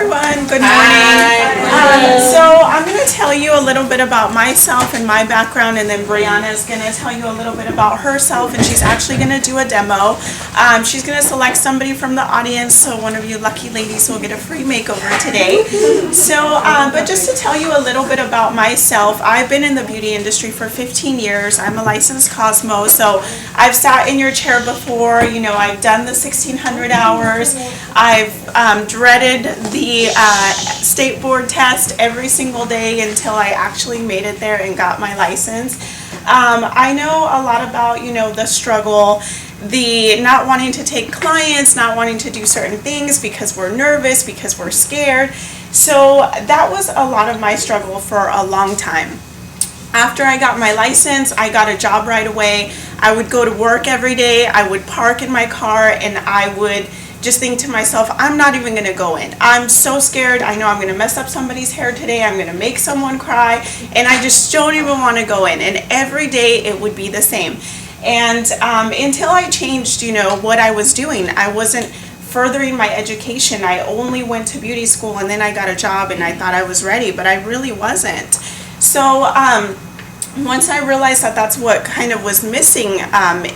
everyone. Good morning. So I'm going to tell you a little bit about myself and my background, and then Brianna is going to tell you a little bit about herself, and she's actually going to do a demo. She's going to select somebody from the audience, so one of you lucky ladies will get a free makeover today. So, but just to tell you a little bit about myself, I've been in the beauty industry for 15 years. I'm a licensed Cosmo, so I've sat in your chair before. You know, I've done the 1,600 hours. I've dreaded the state board test every single day until I actually made it there and got my license. I know a lot about, you know, the struggle, the not wanting to take clients, not wanting to do certain things because we're nervous, because we're scared. So that was a lot of my struggle for a long time. After I got my license, I got a job right away. I would go to work every day. I would park in my car and I would just think to myself, I'm not even going to go in. I'm so scared. I know I'm going to mess up somebody's hair today. I'm going to make someone cry, and I just don't even want to go in. And every day it would be the same. And until I changed, you know, what I was doing, I wasn't furthering my education. I only went to beauty school, and then I got a job, and I thought I was ready, but I really wasn't. So once I realized that that's what kind of was missing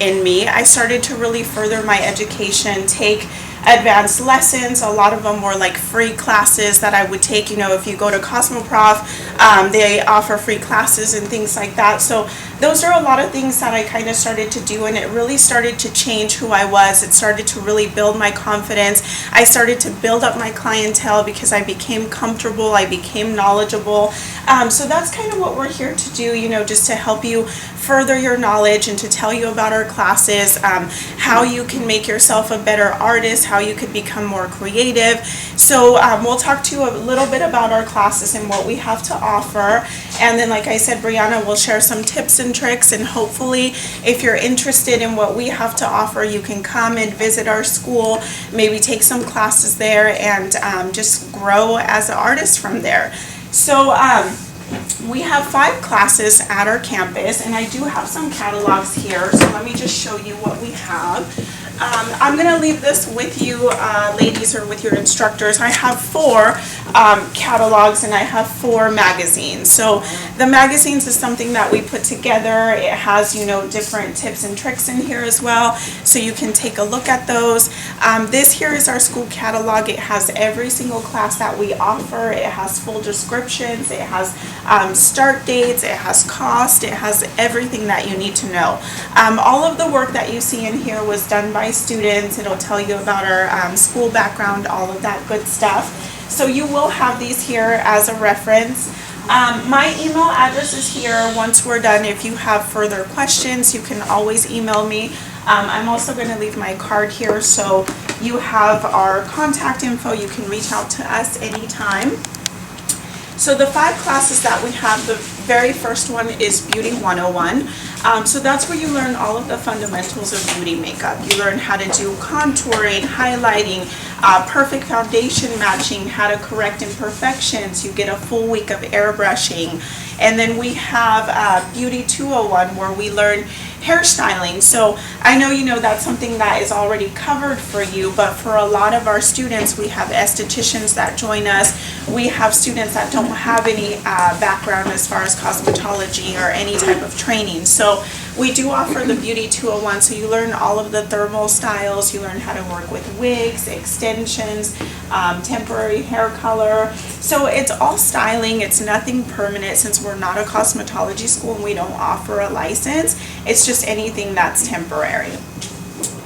in me, I started to really further my education, take advanced lessons. A lot of them were like free classes that I would take. You know, if you go to Cosmoprof, they offer free classes and things like that. So those are a lot of things that I kind of started to do, and it really started to change who I was. It started to really build my confidence. I started to build up my clientele because I became comfortable, I became knowledgeable. So that's kind of what we're here to do, you know, just to help you further your knowledge and to tell you about our classes, how you can make yourself a better artist, how you could become more creative. So we'll talk to you a little bit about our classes and what we have to offer. And then, like I said, Brianna will share some tips and tricks, and hopefully if you're interested in what we have to offer, you can come and visit our school, maybe take some classes there, and just grow as an artist from there. So we have 5 classes at our campus, and I do have some catalogs here, so let me just show you what we have. I'm going to leave this with you ladies, or with your instructors. I have 4 catalogs, and I have 4 magazines. So the magazines is something that we put together. It has, you know, different tips and tricks in here as well, so you can take a look at those. This here is our school catalog. It has every single class that we offer. It has full descriptions. It has start dates. It has cost. It has everything that you need to know. All of the work that you see in here was done by students. It'll tell you about our school background, all of that good stuff. So you will have these here as a reference. My email address is here. Once we're done, if you have further questions, you can always email me. I'm also going to leave my card here, so you have our contact info. You can reach out to us anytime. So the 5 classes that we have, the very first one is Beauty 101. So that's where you learn all of the fundamentals of beauty makeup. You learn how to do contouring, highlighting, perfect foundation matching, how to correct imperfections. You get a full week of airbrushing. And then we have Beauty 201, where we learn hairstyling. So I know, you know, that's something that is already covered for you, but for a lot of our students, we have estheticians that join us. We have students that don't have any background as far as cosmetology or any type of training. So we do offer the Beauty 201, so you learn all of the thermal styles. You learn how to work with wigs, extensions, temporary hair color. So it's all styling. It's nothing permanent, since we're not a cosmetology school and we don't offer a license. It's just anything that's temporary.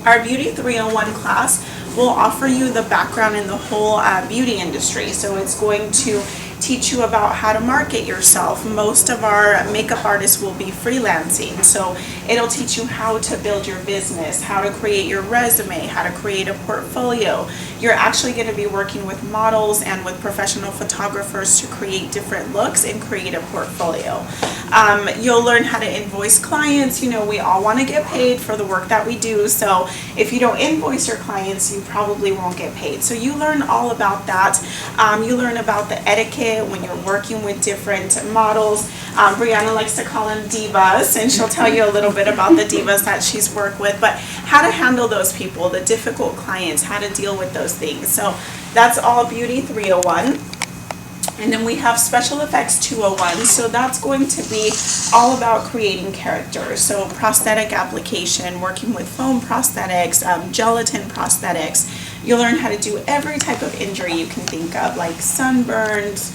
Our Beauty 301 class will offer you the background in the whole beauty industry. So it's going to teach you about how to market yourself. Most of our makeup artists will be freelancing, so it'll teach you how to build your business, how to create your resume, how to create a portfolio. You're actually going to be working with models and with professional photographers to create different looks and create a portfolio. You'll learn how to invoice clients. You know, we all want to get paid for the work that we do, so if you don't invoice your clients, you probably won't get paid. So you learn all about that. You learn about the etiquette when you're working with different models. Brianna likes to call them divas, and she'll tell you a little bit about the divas that she's worked with, but how to handle those people, the difficult clients, how to deal with those things. So That's all Beauty 301. And then we have Special Effects 201, so that's going to be all about creating characters. So prosthetic application, working with foam prosthetics, gelatin prosthetics. You'll learn how to do every type of injury you can think of, like sunburns,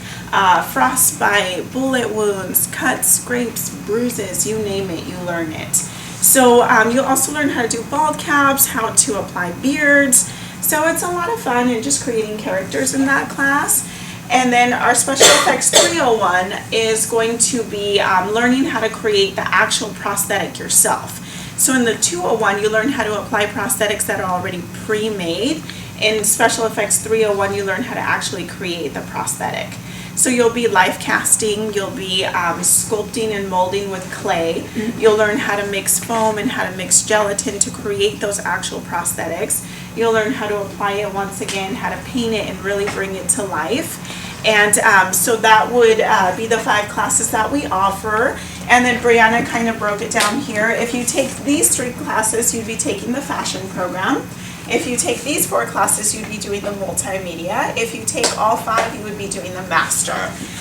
frostbite, bullet wounds, cuts, scrapes, bruises, you name it, you learn it. So you'll also learn how to do bald caps, how to apply beards. So it's a lot of fun and just creating characters in that class. And then our Special Effects 301 is going to be learning how to create the actual prosthetic yourself. So in the 201, you learn how to apply prosthetics that are already pre-made. In Special Effects 301, you learn how to actually create the prosthetic. So you'll be life casting, you'll be sculpting and molding with clay. You'll learn how to mix foam and how to mix gelatin to create those actual prosthetics. You'll learn how to apply it once again, how to paint it and really bring it to life. And so that would be the 5 classes that we offer. And then Brianna kind of broke it down here. If you take these 3 classes, you'd be taking the fashion program. If you take these 4 classes, you'd be doing the multimedia. If you take all 5, you would be doing the master.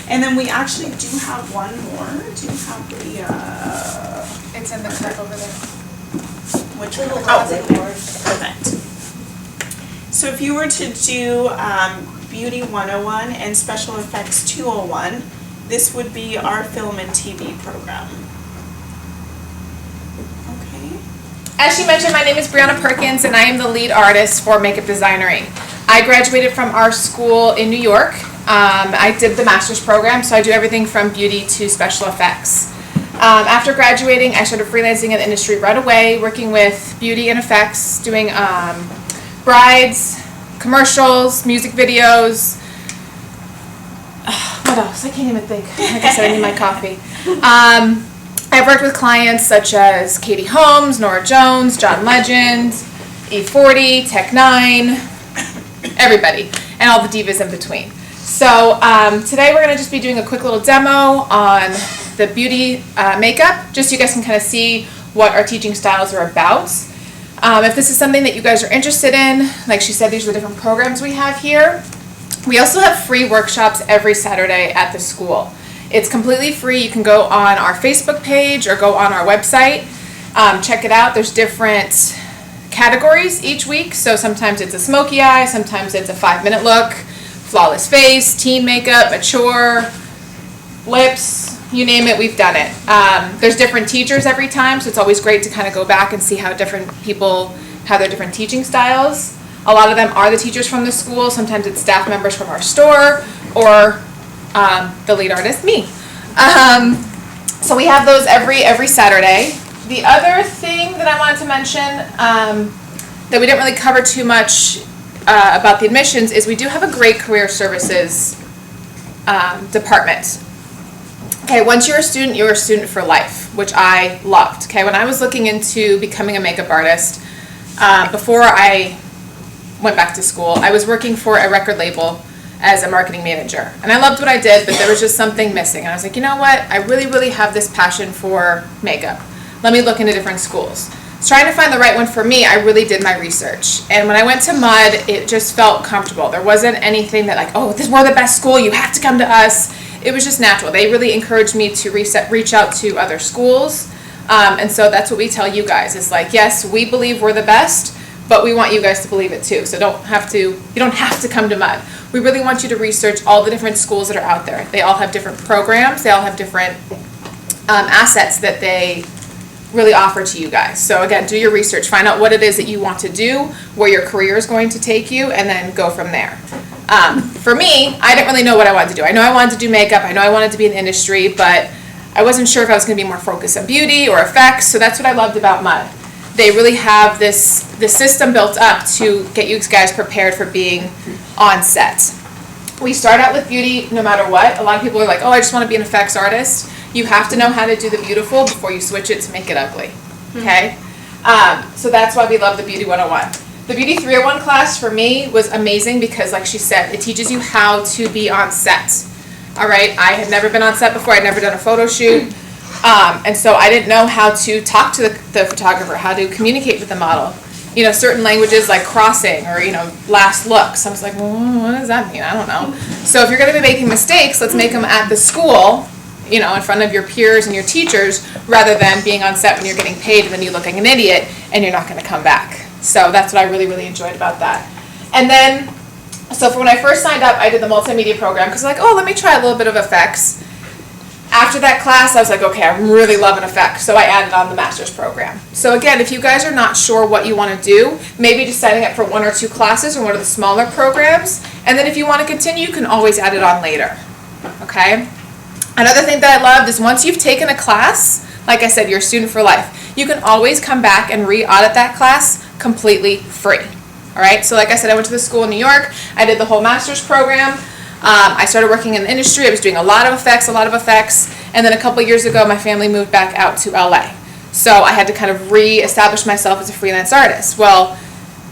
And then we actually do have one more. Do you have the... It's in the clip over there. Which one? Oh, perfect. So if you were to do Beauty 101 and Special Effects 201, this would be our film and TV program. Okay. As she mentioned, my name is Brianna Perkins, and I am the lead artist for Makeup Designery. I graduated from our school in New York. I did the master's program, so I do everything from beauty to special effects. After graduating, I started freelancing in the industry right away, working with beauty and effects, doing brides, commercials, music videos. What else? I can't even think. Like I said, I need my coffee. I've worked with clients such as Katie Holmes, Nora Jones, John Legend, E40, Tech9, everybody, and all the divas in between. So today we're going to just be doing a quick little demo on the beauty makeup, just so you guys can kind of see what our teaching styles are about. If this is something that you guys are interested in, like she said, these are the different programs we have here. We also have free workshops every Saturday at the school. It's completely free. You can go on our Facebook page or go on our website. Check it out. There's different categories each week. So sometimes it's a smoky eye, sometimes it's a 5-minute look, flawless face, teen makeup, mature, lips, you name it, we've done it. There's different teachers every time, so it's always great to kind of go back and see how different people have their different teaching styles. A lot of them are the teachers from the school. Sometimes it's staff members from our store or the lead artist, me. So we have those every Saturday. The other thing that I wanted to mention that we didn't really cover too much about the admissions is we do have a great career services department. Okay, once you're a student for life, which I loved. Okay, when I was looking into becoming a makeup artist, before I went back to school, I was working for a record label as a marketing manager. And I loved what I did, but there was just something missing. And I was like, you know what? I really have this passion for makeup. Let me look into different schools. So trying to find the right one for me, I really did my research. And when I went to MUD, it just felt comfortable. There wasn't anything that like, oh, we're the best school, you have to come to us. It was just natural. They really encouraged me to reach out to other schools. And so that's what we tell you guys. It's like, yes, we believe we're the best, but we want you guys to believe it too. So you don't have to come to MUD. We really want you to research all the different schools that are out there. They all have different programs. They all have different assets that they really offer to you guys. So again, do your research. Find out what it is that you want to do, where your career is going to take you, and then go from there. For me, I didn't really know what I wanted to do. I know I wanted to do makeup. I know I wanted to be in the industry, but I wasn't sure if I was going to be more focused on beauty or effects. So that's what I loved about MUD. They really have this system built up to get you guys prepared for being on set. We start out with beauty no matter what. A lot of people are like, oh, I just want to be an effects artist. You have to know how to do the beautiful before you switch it to make it ugly. Okay? So that's why we love the Beauty 101. The Beauty 301 class for me was amazing because, like she said, it teaches you how to be on set. All right? I had never been on set before. I'd never done a photo shoot. And so I didn't know how to talk to the photographer, how to communicate with the model. certain languages like crossing or, last look. So I was like, well, what does that mean? I don't know. So if you're going to be making mistakes, let's make them at the school, in front of your peers and your teachers, rather than being on set when you're getting paid and then you look like an idiot and you're not going to come back. So that's what I really, really enjoyed about that. And then, so for when I first signed up, I did the multimedia program because I'm like, let me try a little bit of effects. After that class, I was like, okay, I'm really loving effects, so I added on the master's program. So again, if you guys are not sure what you want to do, maybe just signing up for 1 or 2 classes or one of the smaller programs, and then if you want to continue, you can always add it on later, okay? Another thing that I loved is once you've taken a class, like I said, you're a student for life, you can always come back and re-audit that class completely free, all right? So like I said, I went to the school in New York, I did the whole master's program. I started working in the industry. I was doing a lot of effects, and then a couple years ago, my family moved back out to LA. So I had to kind of re-establish myself as a freelance artist. Well,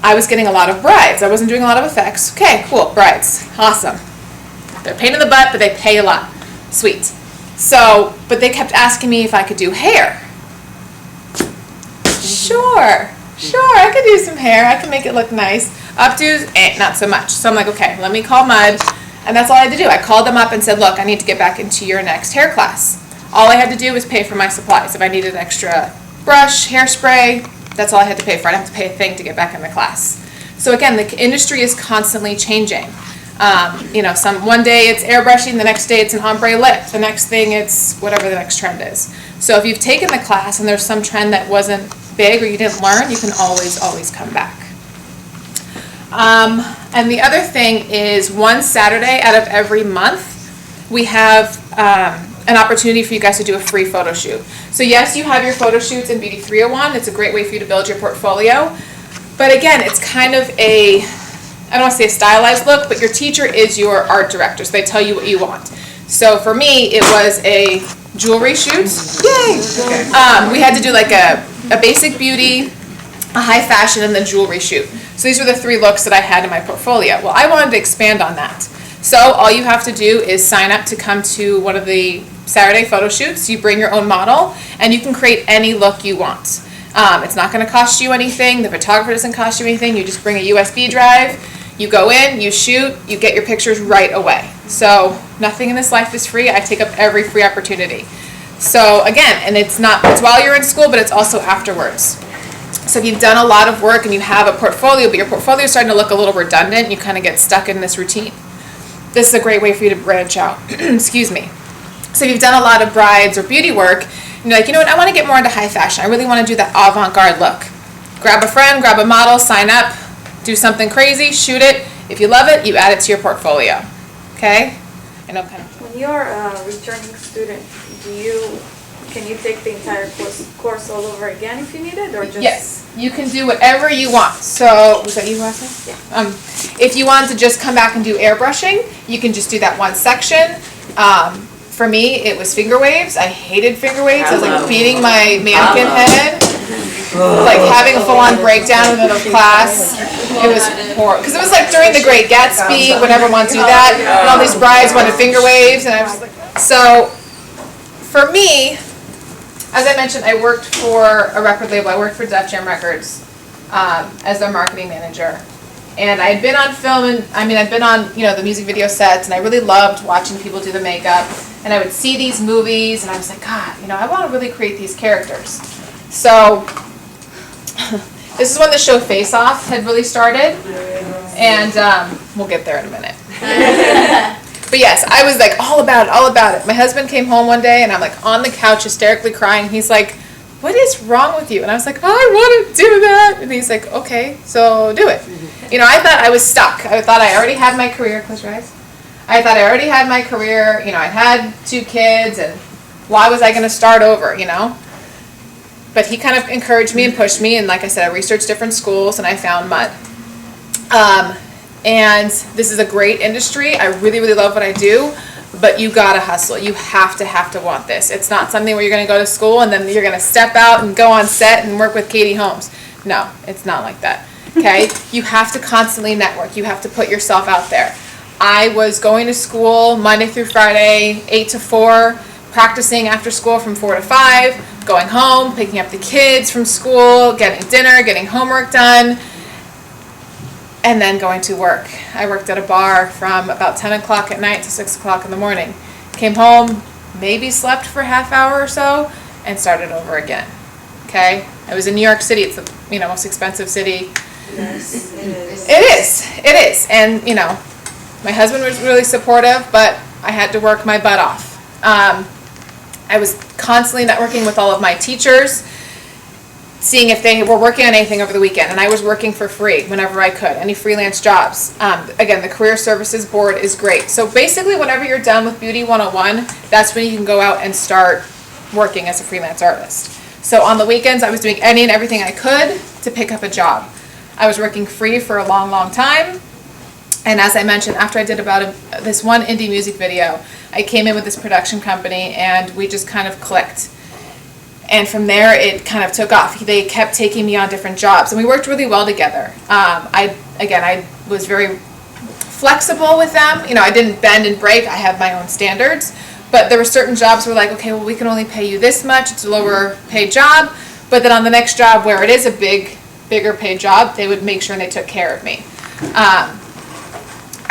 I was getting a lot of brides. I wasn't doing a lot of effects. Okay, cool, brides, awesome. They're a pain in the butt, but they pay a lot. Sweet. So, but they kept asking me if I could do hair. Sure, I could do some hair. I can make it look nice. Updos, not so much. So I'm like, okay, let me call Mud. And that's all I had to do. I called them up and said, look, I need to get back into your next hair class. All I had to do was pay for my supplies. If I needed an extra brush, hairspray, that's all I had to pay for. I didn't have to pay a thing to get back in the class. So again, the industry is constantly changing. One day it's airbrushing, the next day it's an ombre lip, the next thing it's whatever the next trend is. So if you've taken the class and there's some trend that wasn't big or you didn't learn, you can always come back. And the other thing is one Saturday out of every month, we have an opportunity for you guys to do a free photo shoot. So yes, you have your photo shoots in Beauty 301. It's a great way for you to build your portfolio. But again, it's kind of I don't want to say a stylized look, but your teacher is your art director, so they tell you what you want. So for me, it was a jewelry shoot. Yay! Okay. We had to do like a basic beauty, a high fashion, and then jewelry shoot. So these were the 3 looks that I had in my portfolio. Well, I wanted to expand on that. So all you have to do is sign up to come to one of the Saturday photo shoots. You bring your own model, and you can create any look you want. It's not going to cost you anything. The photographer doesn't cost you anything. You just bring a USB drive. You go in, you shoot, you get your pictures right away. So nothing in this life is free. I take up every free opportunity. So again, and it's while you're in school, but it's also afterwards. So if you've done a lot of work and you have a portfolio, but your portfolio is starting to look a little redundant, you kind of get stuck in this routine. This is a great way for you to branch out. Excuse me. So if you've done a lot of brides or beauty work, and you're like, you know what, I want to get more into high fashion. I really want to do that avant-garde look. Grab a friend, grab a model, sign up, do something crazy, shoot it. If you love it, you add it to your portfolio. Okay? I know kind of. When you're a returning student, can you take the entire course all over again if you need it, or just? Yes, you can do whatever you want. So, was that you who asked me? Yeah. If you want to just come back and do airbrushing, you can just do that one section. For me, it was finger waves. I hated finger waves. I was like beating my mannequin head, like having a full-on breakdown in the middle of class. It was horrible. Because it was like during the Great Gatsby, when everyone wanted to do that, and all these brides wanted finger waves, and I was like, so for me, as I mentioned, I worked for a record label. I worked for Def Jam Records as their marketing manager. And I had been on film, and I'd been on, the music video sets, and I really loved watching people do the makeup. And I would see these movies, and I was like, God, I want to really create these characters. So this is when the show Face Off had really started, and we'll get there in a minute. But yes, I was like all about it. My husband came home one day, and I'm like on the couch hysterically crying. He's like, what is wrong with you? And I was like, I want to do that. And he's like, okay, so do it. I thought I was stuck. I thought I already had my career. Close your eyes. I thought I already had my career. I had 2 kids, and why was I going to start over, But he kind of encouraged me and pushed me, and like I said, I researched different schools, and I found Mud. And this is a great industry. I really, really love what I do, but you gotta hustle. You have to want this. It's not something where you're gonna go to school and then you're gonna step out and go on set and work with Katie Holmes. No, it's not like that, okay? You have to constantly network. You have to put yourself out there. I was going to school Monday through Friday, 8 to 4, practicing after school from 4 to 5, going home, picking up the kids from school, getting dinner, getting homework done, and then going to work. I worked at a bar from about 10 o'clock at night to 6 o'clock in the morning. Came home, maybe slept for a half hour or so, and started over again. Okay? I was in New York City. It's the most expensive city. Yes, it is. It is. And, my husband was really supportive, but I had to work my butt off. I was constantly networking with all of my teachers, seeing if they were working on anything over the weekend, and I was working for free whenever I could, any freelance jobs. Again, the Career Services Board is great. So basically, whenever you're done with Beauty 101, that's when you can go out and start working as a freelance artist. So on the weekends, I was doing any and everything I could to pick up a job. I was working free for a long, long time. And as I mentioned, after I did this one indie music video, I came in with this production company and we just kind of clicked. And from there, it kind of took off. They kept taking me on different jobs and we worked really well together. I was very flexible with them. I didn't bend and break. I have my own standards. But there were certain jobs where like, okay, well, we can only pay you this much. It's a lower paid job. But then on the next job where it is a bigger paid job, they would make sure they took care of me.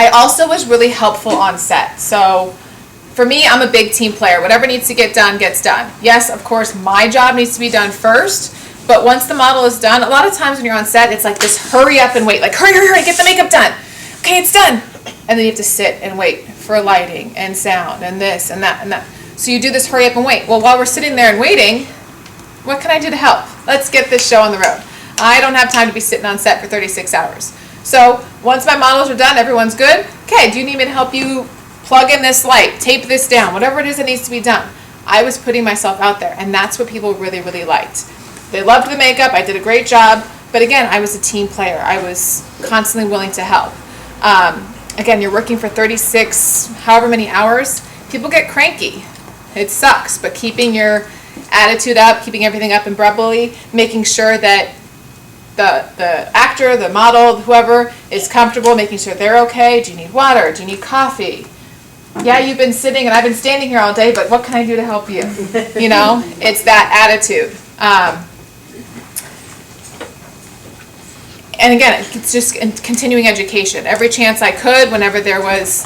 I also was really helpful on set. So for me, I'm a big team player. Whatever needs to get done, gets done. Yes, of course, my job needs to be done first. But once the model is done, a lot of times when you're on set, it's like this hurry up and wait. Like, hurry, get the makeup done. Okay, it's done. And then you have to sit and wait for lighting and sound and this and that and that. So you do this hurry up and wait. Well, while we're sitting there and waiting, what can I do to help? Let's get this show on the road. I don't have time to be sitting on set for 36 hours. So once my models are done, everyone's good. Okay, do you need me to help you plug in this light, tape this down, whatever it is that needs to be done? I was putting myself out there, and that's what people really, really liked. They loved the makeup. I did a great job. But again, I was a team player. I was constantly willing to help. Again, you're working for 36, however many hours. People get cranky. It sucks. But keeping your attitude up, keeping everything up and bubbly, making sure that the actor, the model, whoever is comfortable, making sure they're okay. Do you need water? Do you need coffee? Yeah, you've been sitting and I've been standing here all day, but what can I do to help you? It's that attitude. And again, it's just continuing education. Every chance I could, whenever there was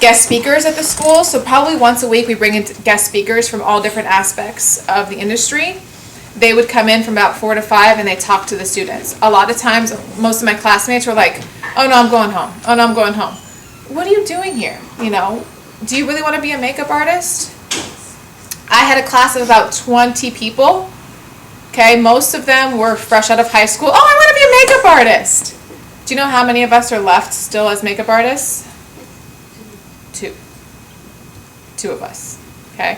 guest speakers at the school, so probably once a week we bring in guest speakers from all different aspects of the industry. They would come in from about 4 to 5 and they talk to the students. A lot of times, most of my classmates were like, oh no, I'm going home. Oh no, I'm going home. What are you doing here? Do you really want to be a makeup artist? I had a class of about 20 people. Okay, most of them were fresh out of high school. Oh, I want to be a makeup artist. Do you know how many of us are left still as makeup artists? Two of us. Okay,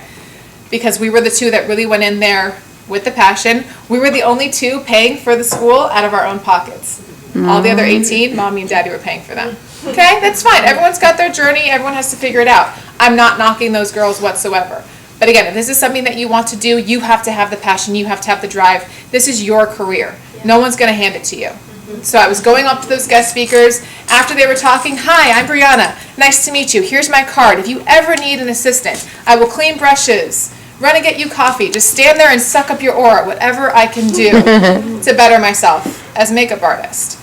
because we were the two that really went in there with the passion. We were the only two paying for the school out of our own pockets. All the other 18, mommy and daddy were paying for them. Okay, that's fine. Everyone's got their journey. Everyone has to figure it out. I'm not knocking those girls whatsoever. But again, if this is something that you want to do, you have to have the passion. You have to have the drive. This is your career. No one's going to hand it to you. So I was going up to those guest speakers. After they were talking, hi, I'm Brianna. Nice to meet you. Here's my card. If you ever need an assistant, I will clean brushes, run and get you coffee. Just stand there and suck up your aura, whatever I can do to better myself as a makeup artist.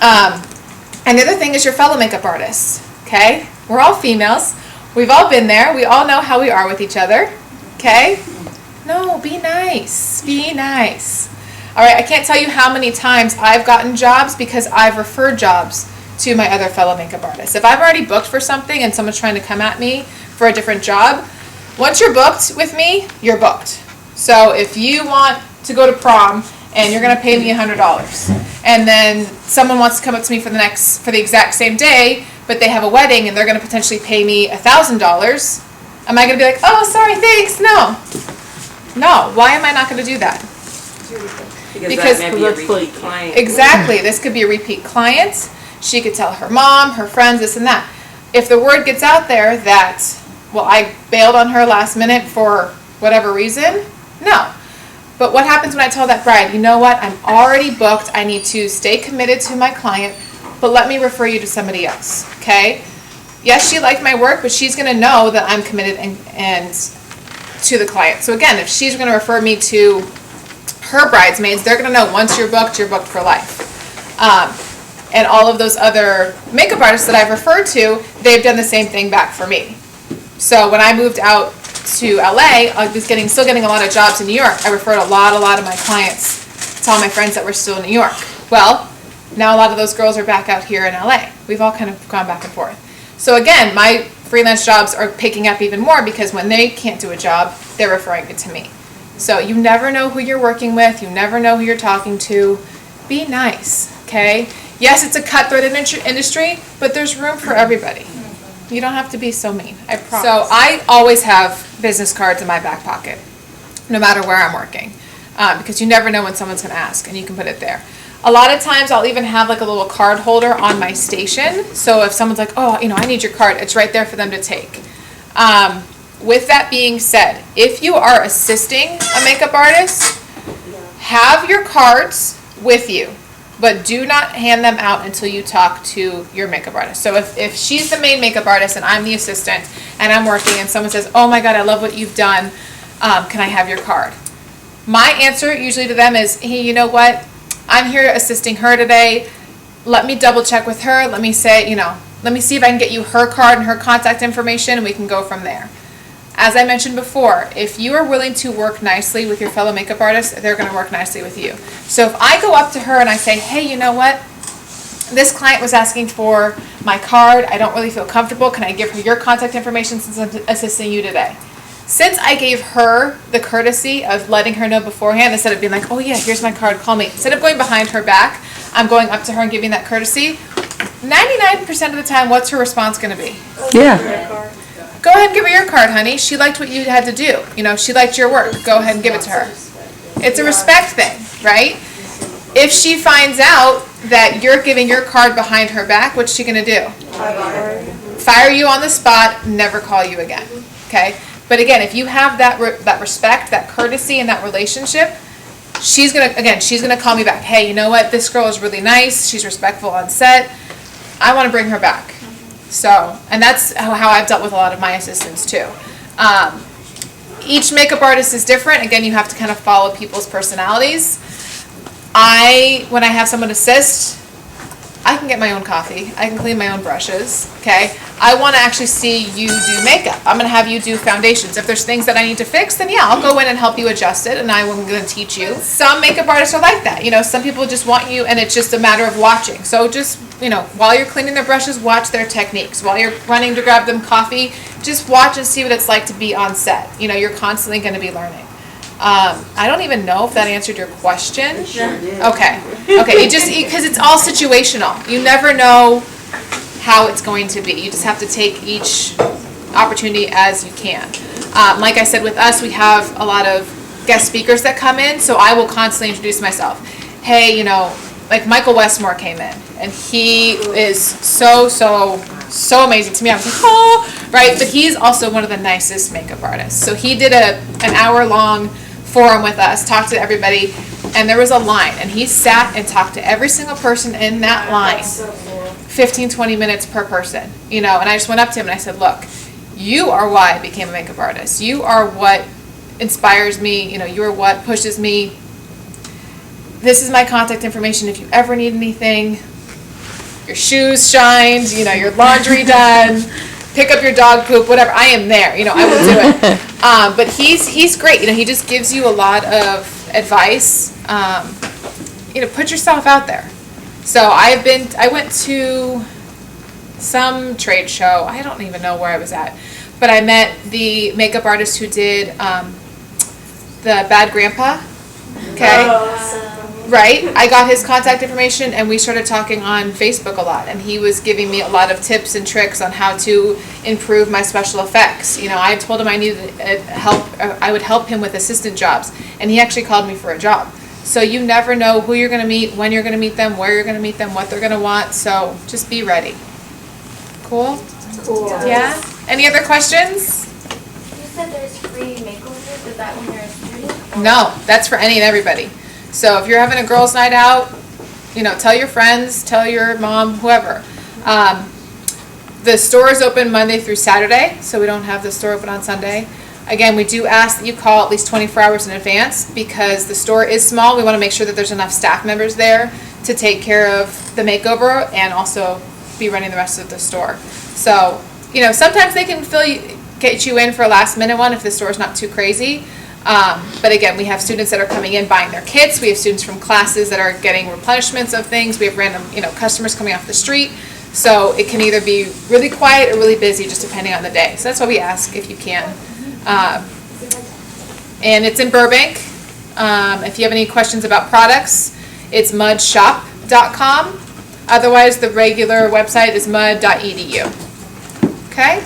And the other thing is your fellow makeup artists, okay? We're all females. We've all been there. We all know how we are with each other, okay? No, be nice. Be nice. All right, I can't tell you how many times I've gotten jobs because I've referred jobs to my other fellow makeup artists. If I've already booked for something and someone's trying to come at me for a different job, once you're booked with me, you're booked. So if you want to go to prom and you're going to pay me $100, and then someone wants to come up to me for the exact same day, but they have a wedding and they're going to potentially pay me $1,000, am I going to be like, oh, sorry, thanks? No. Why am I not going to do that? Because that may be a repeat client. Exactly. This could be a repeat client. She could tell her mom, her friends, this and that. If the word gets out there that, well, I bailed on her last minute for whatever reason, no. But what happens when I tell that bride, you know what, I'm already booked, I need to stay committed to my client, but let me refer you to somebody else, okay? Yes, she liked my work, but she's going to know that I'm committed and to the client. So again, if she's going to refer me to her bridesmaids, they're going to know once you're booked for life. And all of those other makeup artists that I've referred to, they've done the same thing back for me. So when I moved out to LA, I was still getting a lot of jobs in New York. I referred a lot of my clients to all my friends that were still in New York. Well, now a lot of those girls are back out here in LA. We've all kind of gone back and forth. So again, my freelance jobs are picking up even more because when they can't do a job, they're referring it to me. So you never know who you're working with. You never know who you're talking to. Be nice, okay? Yes, it's a cutthroat industry, but there's room for everybody. You don't have to be so mean, I promise. So I always have business cards in my back pocket, no matter where I'm working, because you never know when someone's going to ask, and you can put it there. A lot of times I'll even have like a little card holder on my station, so if someone's like, oh, I need your card, it's right there for them to take. With that being said, if you are assisting a makeup artist, have your cards with you, but do not hand them out until you talk to your makeup artist. So if she's the main makeup artist and I'm the assistant and I'm working and someone says, oh my God, I love what you've done, can I have your card? My answer usually to them is, hey, you know what? I'm here assisting her today. Let me double check with her. Let me say, let me see if I can get you her card and her contact information and we can go from there. As I mentioned before, if you are willing to work nicely with your fellow makeup artists, they're going to work nicely with you. So if I go up to her and I say, hey, you know what? This client was asking for my card. I don't really feel comfortable. Can I give her your contact information since I'm assisting you today? Since I gave her the courtesy of letting her know beforehand, instead of being like, oh yeah, here's my card, call me. Instead of going behind her back, I'm going up to her and giving that courtesy. 99% of the time, what's her response going to be? Yeah. Go ahead and give her your card, honey. She liked what you had to do. She liked your work. Go ahead and give it to her. It's a respect thing, right? If she finds out that you're giving your card behind her back, what's she going to do? Fire you on the spot, never call you again, okay? But again, if you have that respect, that courtesy, and that relationship, she's gonna call me back. Hey, you know what? This girl is really nice. She's respectful on set. I want to bring her back. So, and that's how I've dealt with a lot of my assistants too. Each makeup artist is different. Again, you have to kind of follow people's personalities. When I have someone assist, I can get my own coffee. I can clean my own brushes, okay? I want to actually see you do makeup. I'm going to have you do foundations. If there's things that I need to fix, then yeah, I'll go in and help you adjust it, and I'm going to teach you. Some makeup artists are like that. Some people just want you, and it's just a matter of watching. So just, while you're cleaning their brushes, watch their techniques. While you're running to grab them coffee, just watch and see what it's like to be on set. You're constantly going to be learning. I don't even know if that answered your question. Sure did. Okay. Because it's all situational. You never know how it's going to be. You just have to take each opportunity as you can. Like I said, with us, we have a lot of guest speakers that come in, so I will constantly introduce myself. Hey, like Michael Westmore came in, and he is so amazing to me. I was like, oh, right? But he's also one of the nicest makeup artists. So he did an hour-long forum with us, talked to everybody, and there was a line, and he sat and talked to every single person in that line, 15-20 minutes per person, and I just went up to him and I said, look, you are why I became a makeup artist. You are what inspires me, you are what pushes me. This is my contact information if you ever need anything. Your shoes shined, your laundry done, pick up your dog poop, whatever. I am there, I will do it. But he's great. He just gives you a lot of advice. Put yourself out there. So I went to some trade show. I don't even know where I was at, but I met the makeup artist who did the Bad Grandpa. Okay. Right, I got his contact information and we started talking on Facebook a lot, and he was giving me a lot of tips and tricks on how to improve my special effects. I told him I needed help, I would help him with assistant jobs, and he actually called me for a job. So you never know who you're going to meet, when you're going to meet them, where you're going to meet them, what they're going to want, so just be ready. Cool? Yeah? Any other questions? You said there's free makeovers, is that when you're a student? No, that's for any and everybody. So if you're having a girls' night out, tell your friends, tell your mom, whoever. The store is open Monday through Saturday, so we don't have the store open on Sunday. Again, we do ask that you call at least 24 hours in advance because the store is small. We want to make sure that there's enough staff members there to take care of the makeover and also be running the rest of the store. So, you know, sometimes they can get you in for a last minute one if the store's not too crazy. But again, we have students that are coming in buying their kits. We have students from classes that are getting replenishments of things. We have random, you know, customers coming off the street. So it can either be really quiet or really busy, just depending on the day. So that's why we ask if you can. And it's in Burbank. If you have any questions about products, it's mudshop.com. Otherwise, the regular website is mud.edu. Okay?